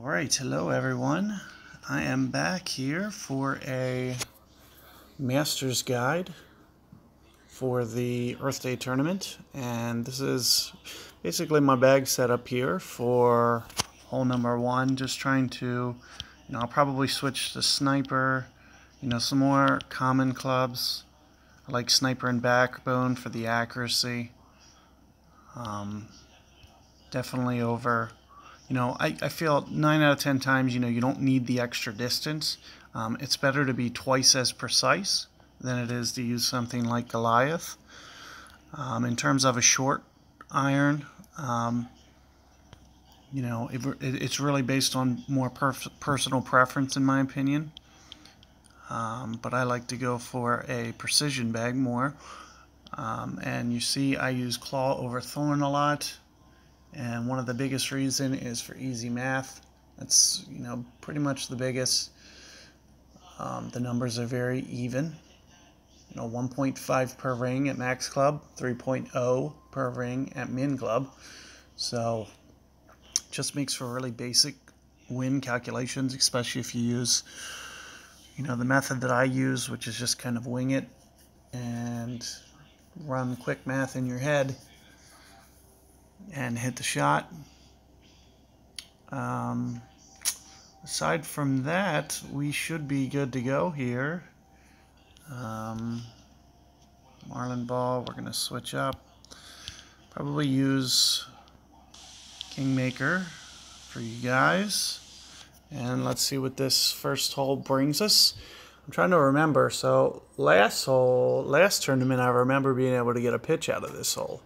Alright, hello everyone. I am back here for a Masters guide for the Earth Day tournament, and this is basically my bag setup here for hole number one. Just trying to, I'll probably switch to sniper, some more common clubs. I like sniper and backbone for the accuracy. Definitely over. I feel 9 out of 10 times, you don't need the extra distance. It's better to be twice as precise than it is to use something like Goliath. In terms of a short iron, it's really based on more personal preference, in my opinion. But I like to go for a precision bag more. And you see I use claw over thorn a lot. And one of the biggest reason is for easy math. That's, pretty much the biggest. The numbers are very even. 1.5 per ring at Max Club, 3.0 per ring at Min Club. So just makes for really basic win calculations, especially if you use, the method that I use, which is just kind of wing it and run quick math in your head and hit the shot. Aside from that, we should be good to go here. Marlin ball, we're going to switch up. Probably use Kingmaker for you guys. And let's see what this first hole brings us. I'm trying to remember. So last tournament, I remember being able to get a pitch out of this hole.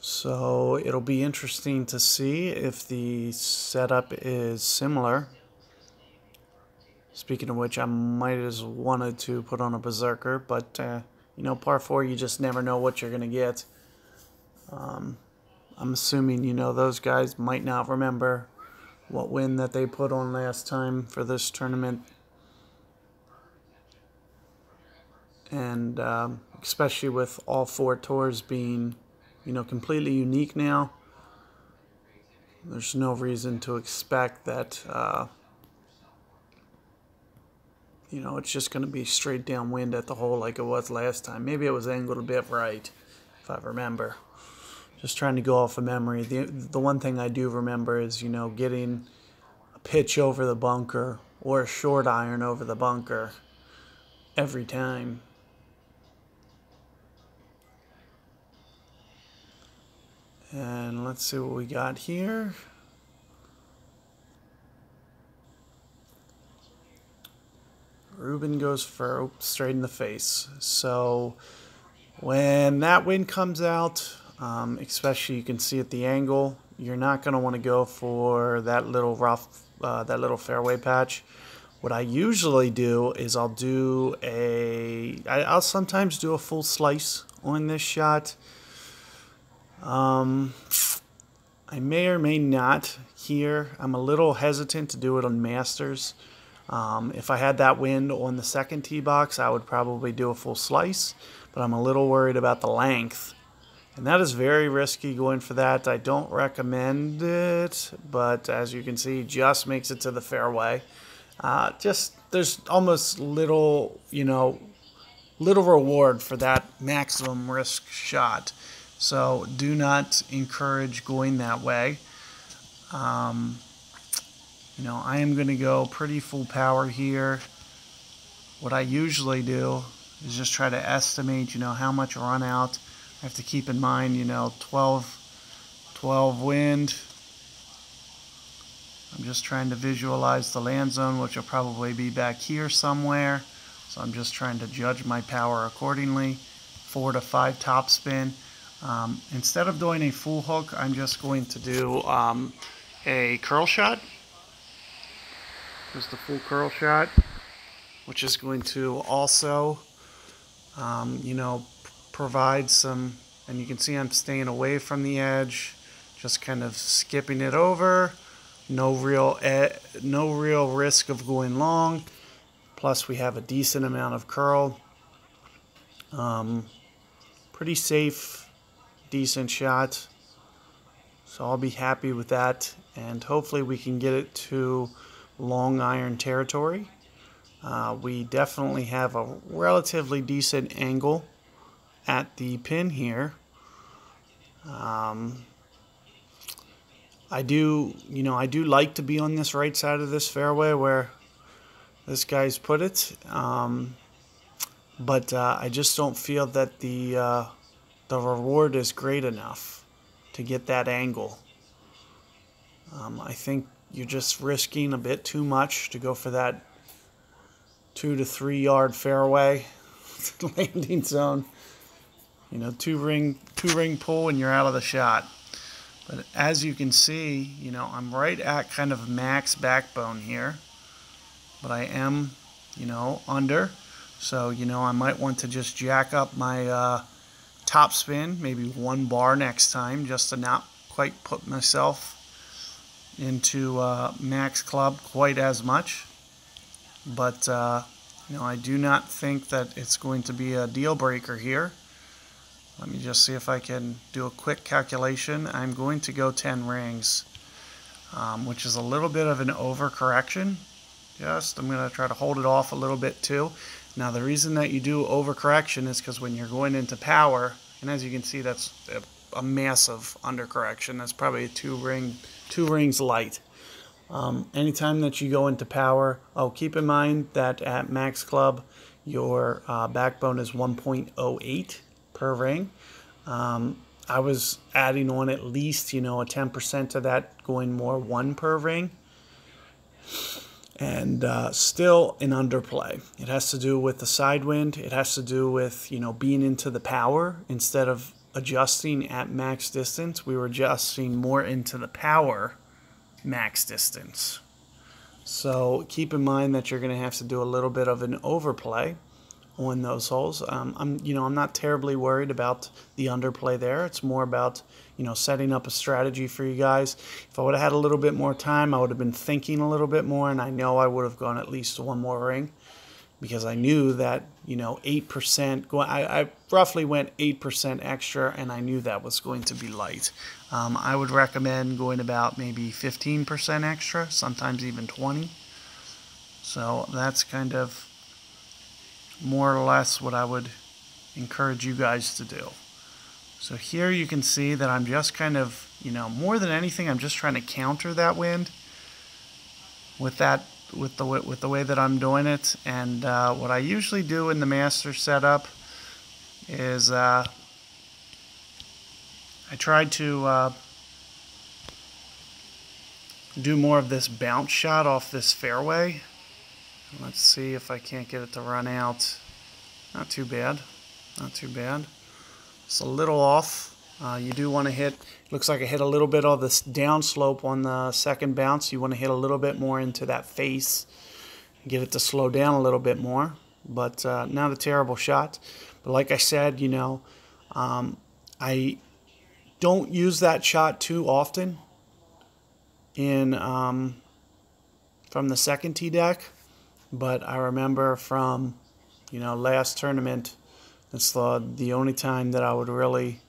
So it'll be interesting to see if the setup is similar. Speaking of which, I might have wanted to put on a Berserker, but par 4, you just never know what you're going to get. I'm assuming, those guys might not remember what win that they put on last time for this tournament. And especially with all 4 tours being completely unique now, there's no reason to expect that, it's just going to be straight downwind at the hole like it was last time. Maybe it was angled a bit right, if I remember. Just trying to go off of memory. The one thing I do remember is, getting a pitch over the bunker or a short iron over the bunker every time. And let's see what we got here. Ruben goes for straight in the face. So when that wind comes out, especially you can see at the angle, you're not going to want to go for that little rough, that little fairway patch. What I usually do is I'll sometimes do a full slice on this shot. I may or may not here. I'm a little hesitant to do it on Masters. If I had that wind on the second tee box, I would probably do a full slice, but I'm a little worried about the length. And that is very risky going for that. I don't recommend it, but as you can see, just makes it to the fairway. There's almost little reward for that maximum risk shot. So do not encourage going that way. I am going to go pretty full power here. What I usually do is just try to estimate, how much run out. I have to keep in mind, 12 wind. I'm just trying to visualize the land zone, which will probably be back here somewhere. So I'm just trying to judge my power accordingly. 4 to 5 topspin. Instead of doing a full hook, I'm just going to do a curl shot. Just a full curl shot, which is going to also, provide some, and you can see I'm staying away from the edge, just kind of skipping it over. No real risk of going long. Plus, we have a decent amount of curl. Pretty safe, decent shot. So I'll be happy with that. and hopefully we can get it to long iron territory. We definitely have a relatively decent angle at the pin here. I do like to be on this right side of this fairway where this guy's put it, but I just don't feel that the reward is great enough to get that angle. I think you're just risking a bit too much to go for that 2 to 3 yard fairway landing zone. You know, two ring pull and you're out of the shot. But as you can see, you know, I'm right at kind of max backbone here, but I am, you know, under. So, you know, I might want to just jack up my top spin, maybe 1 bar next time, just to not quite put myself into max club quite as much. But, you know, I do not think that it's going to be a deal breaker here. Let me just see if I can do a quick calculation. I'm going to go 10 rings, which is a little bit of an overcorrection. I'm going to try to hold it off a little bit too. Now the reason that you do overcorrection is because when you're going into power, and as you can see, that's a massive undercorrection. That's probably two rings light. Anytime that you go into power, keep in mind that at max club, your backbone is 1.08 per ring. I was adding on at least, you know, a 10% of that, going more 1 per ring, and still an underplay. It has to do with the side wind. It has to do with, you know, being into the power instead of adjusting at max distance. We were adjusting more into the power max distance. So keep in mind that you're going to have to do a little bit of an overplay on those holes. I'm not terribly worried about the underplay there. It's more about, you know, setting up a strategy for you guys. If I would have had a little bit more time, I would have been thinking a little bit more, and I know I would have gone at least 1 more ring, because I knew that, you know, 8%. I roughly went 8% extra, and I knew that was going to be light. I would recommend going about maybe 15% extra, sometimes even 20. So that's kind of more or less what I would encourage you guys to do. So here you can see that I'm just kind of, you know, more than anything, I'm just trying to counter that wind with the way that I'm doing it. And what I usually do in the master setup is I try to do more of this bounce shot off this fairway. Let's see if I can't get it to run out. Not too bad. Not too bad. It's a little off. You do want to hit, looks like I hit a little bit of this downslope on the second bounce. You want to hit a little bit more into that face, get it to slow down a little bit more. But not a terrible shot. But like I said, you know, I don't use that shot too often in from the second tee deck. But I remember from, you know, last tournament, it's the only time that I would really,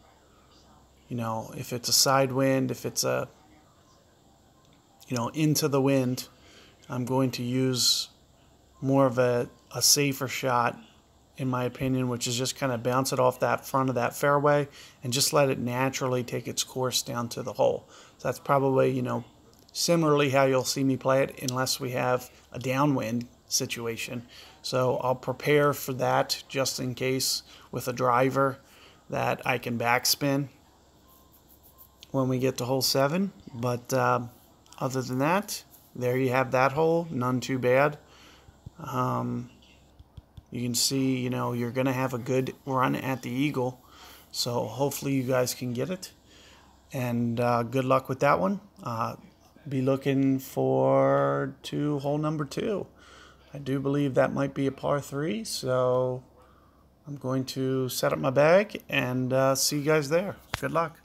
you know, if it's a side wind, if it's a, you know, into the wind, I'm going to use more of a safer shot, in my opinion, which is just kind of bounce it off that front of that fairway and just let it naturally take its course down to the hole. So that's probably, you know, similarly how you'll see me play it, unless we have a downwind situation. So I'll prepare for that just in case with a driver that I can backspin when we get to hole 7. But other than that, there you have that hole. None too bad. You can see, you know, you're going to have a good run at the eagle. So hopefully you guys can get it. And good luck with that one. Be looking forward to hole number 2. I do believe that might be a par 3, so I'm going to set up my bag and see you guys there. Good luck.